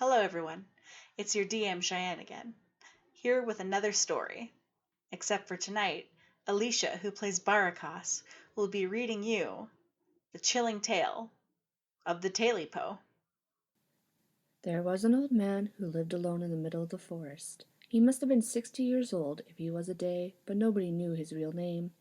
Hello, everyone. It's your DM Cheyenne again, here with another story. Except for tonight, Alicia, who plays Barakas, will be reading you the chilling tale of the Tailypo. There was an old man who lived alone in the middle of the forest. He must have been 60 years old if he was a day, but nobody knew his real name.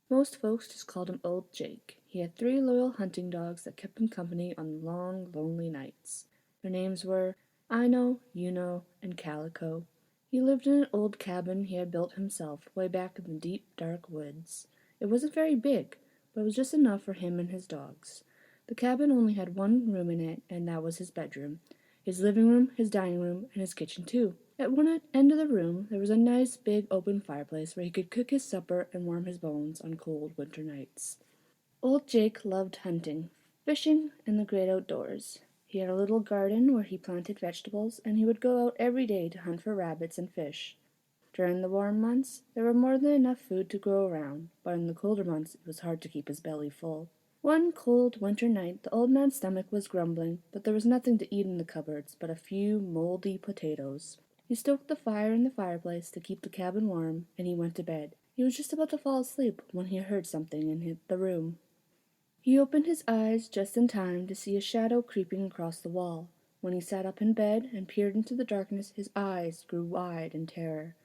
Most folks just called him Old Jake. He had 3 loyal hunting dogs that kept him company on long, lonely nights. Their names were I Know, You Know, and Calico. He lived in an old cabin he had built himself way back in the deep, dark woods. It wasn't very big, but it was just enough for him and his dogs. The cabin only had one room in it, and that was his bedroom. His living room, his dining room, and his kitchen, too. At one end of the room there was a nice big open fireplace where he could cook his supper and warm his bones on cold winter nights. Old Jake loved hunting, fishing, and the great outdoors. He had a little garden where he planted vegetables, and he would go out every day to hunt for rabbits and fish. During the warm months, there was more than enough food to go around, but in the colder months it was hard to keep his belly full. One cold winter night the old man's stomach was grumbling, but there was nothing to eat in the cupboards but a few moldy potatoes. He stoked the fire in the fireplace to keep the cabin warm, and he went to bed. He was just about to fall asleep when he heard something in the room. He opened his eyes just in time to see a shadow creeping across the wall. When he sat up in bed and peered into the darkness, his eyes grew wide in terror.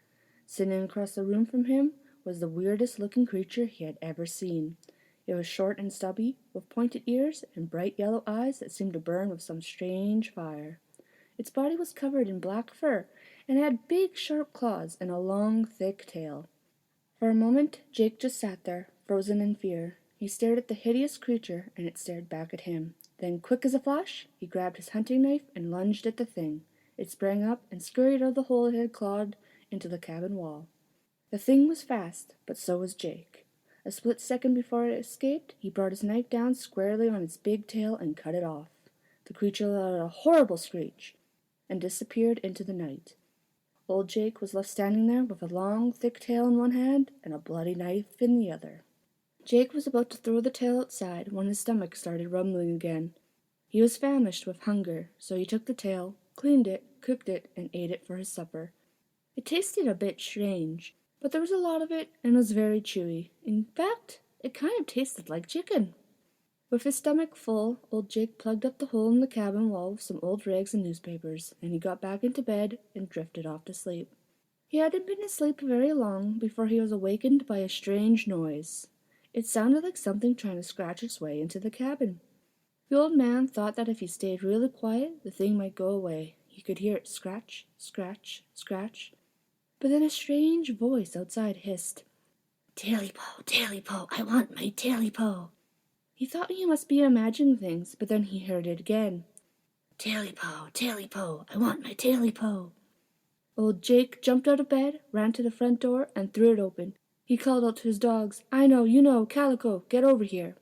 Sitting across the room from him was the weirdest-looking creature he had ever seen. It was short and stubby, with pointed ears and bright yellow eyes that seemed to burn with some strange fire. Its body was covered in black fur, and had big, sharp claws and a long, thick tail. For a moment Jake just sat there, frozen in fear. He stared at the hideous creature, and it stared back at him. Then, quick as a flash, he grabbed his hunting knife and lunged at the thing. It sprang up and scurried out of the hole it had clawed into the cabin wall. The thing was fast, but so was Jake. A split second before it escaped, he brought his knife down squarely on its big tail and cut it off. The creature let out a horrible screech and disappeared into the night. Old Jake was left standing there with a long, thick tail in one hand and a bloody knife in the other. Jake was about to throw the tail outside when his stomach started rumbling again. He was famished with hunger, so he took the tail, cleaned it, cooked it, and ate it for his supper. It tasted a bit strange, but there was a lot of it and was very chewy. In fact, it kind of tasted like chicken. With his stomach full, old Jake plugged up the hole in the cabin wall with some old rags and newspapers, and he got back into bed and drifted off to sleep. He hadn't been asleep very long before he was awakened by a strange noise. It sounded like something trying to scratch its way into the cabin. The old man thought that if he stayed really quiet, the thing might go away. He could hear it scratch, scratch, scratch. But then a strange voice outside hissed, "Tailypo, Tailypo, I want my Tailypo." He thought he must be imagining things, but then he heard it again. "Tailypo, Tailypo, I want my Tailypo." Old Jake jumped out of bed, ran to the front door, and threw it open. He called out to his dogs, "I know, you know, Calico, get over here."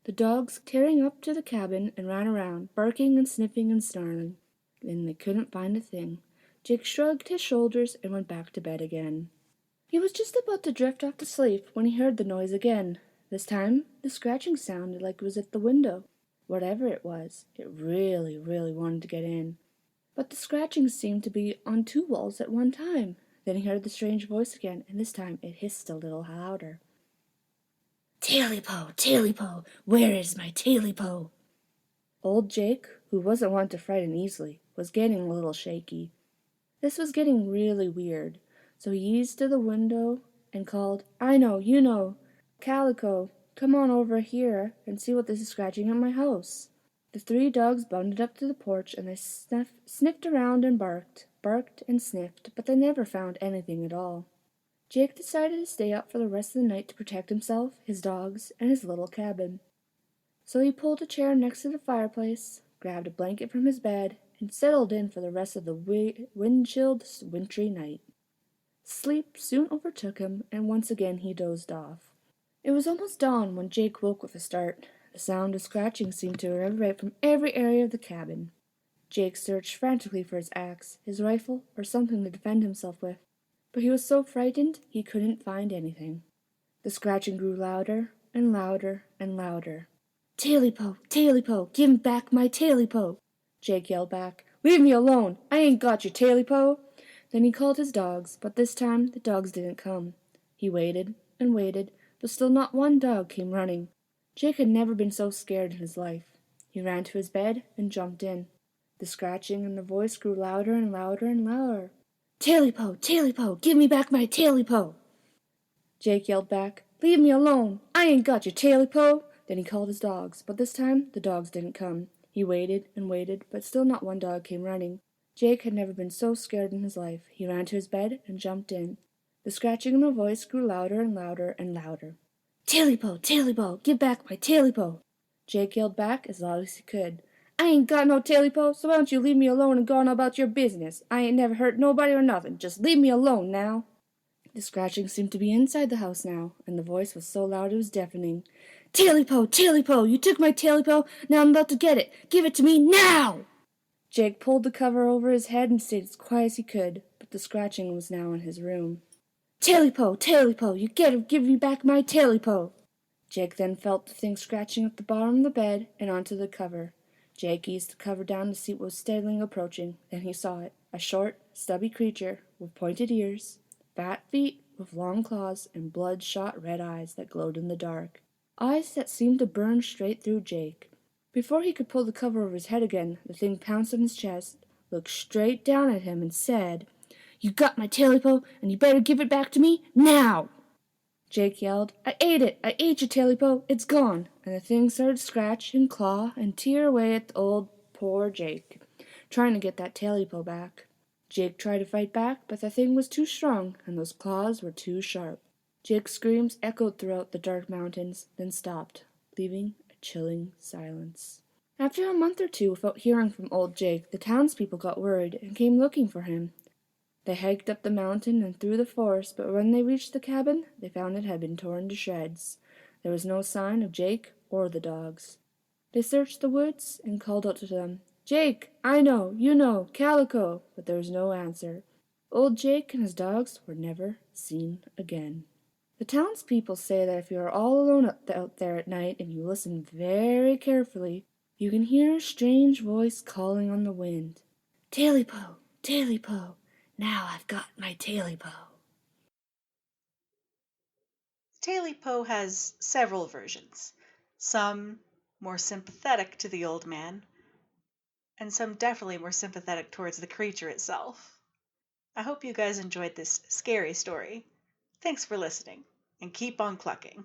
The dogs tearing up to the cabin and ran around, barking and sniffing and snarling. Then they couldn't find a thing. Jake shrugged his shoulders and went back to bed again. He was just about to drift off to sleep when he heard the noise again. This time, the scratching sounded like it was at the window. Whatever it was, it really, really wanted to get in. But the scratching seemed to be on 2 walls at one time. Then he heard the strange voice again, and this time it hissed a little louder. "Tailypo, Tailypo, where is my Tailypo?" Old Jake, who wasn't one to frighten easily, was getting a little shaky. This was getting really weird, so he eased to the window and called, "I know, you know, Calico, come on over here and see what this is scratching at my house." The 3 dogs bounded up to the porch and they sniffed around and barked and sniffed, but they never found anything at all. Jake decided to stay up for the rest of the night to protect himself, his dogs, and his little cabin. So he pulled a chair next to the fireplace, grabbed a blanket from his bed, and settled in for the rest of the wind-chilled, wintry night. Sleep soon overtook him, and once again he dozed off. It was almost dawn when Jake woke with a start. The sound of scratching seemed to reverberate from every area of the cabin. Jake searched frantically for his axe, his rifle, or something to defend himself with, but he was so frightened he couldn't find anything. The scratching grew louder and louder and louder. "Tailypo, Tailypo, give back my Tailypo!" Jake yelled back. Leave me alone! I ain't got your Tailypo! Then he called his dogs, but this time the dogs didn't come. He waited and waited, but still not one dog came running. Jake had never been so scared in his life. He ran to his bed and jumped in. The scratching and the voice grew louder and louder and louder. Tailypo! Tailypo! Give me back my Tailypo! Jake yelled back, Leave me alone! I ain't got your Tailypo! Then he called his dogs, but this time the dogs didn't come. He waited and waited, but still not one dog came running. Jake had never been so scared in his life. He ran to his bed and jumped in. The scratching in the voice grew louder and louder and louder. Tailypo! Tailypo! Give back my Tailypo! Jake yelled back as loud as he could. I ain't got no Tailypo, so why don't you leave me alone and go on about your business? I ain't never hurt nobody or nothing. Just leave me alone now. The scratching seemed to be inside the house now, and the voice was so loud it was deafening. Tailypo! Tailypo! You took my Tailypo! Now I'm about to get it! Give it to me now! Jake pulled the cover over his head and stayed as quiet as he could, but the scratching was now in his room. Tailypo! Tailypo! You gotta give me back my Tailypo! Jake then felt the thing scratching at the bottom of the bed and onto the cover. Jake eased the cover down to see what was steadily approaching. Then he saw it, a short, stubby creature with pointed ears, fat feet with long claws, and bloodshot red eyes that glowed in the dark. Eyes that seemed to burn straight through Jake. Before he could pull the cover over his head again, the thing pounced on his chest, looked straight down at him, and said, You got my Tailypo, and you better give it back to me now! Jake yelled, I ate it! I ate your Tailypo! It's gone! And the thing started to scratch and claw and tear away at the old poor Jake, trying to get that Tailypo back. Jake tried to fight back, but the thing was too strong, and those claws were too sharp. Jake's screams echoed throughout the dark mountains, then stopped, leaving a chilling silence. After a month or two without hearing from old Jake, the townspeople got worried and came looking for him. They hiked up the mountain and through the forest, but when they reached the cabin, they found it had been torn to shreds. There was no sign of Jake or the dogs. They searched the woods and called out to them, Jake, I know, you know, Calico, but there was no answer. Old Jake and his dogs were never seen again. The townspeople say that if you are all alone out there at night and you listen very carefully, you can hear a strange voice calling on the wind. Tailypo, Tailypo, now I've got my Tailypo. Tailypo has several versions, some more sympathetic to the old man, and some definitely more sympathetic towards the creature itself. I hope you guys enjoyed this scary story. Thanks for listening, and keep on clucking.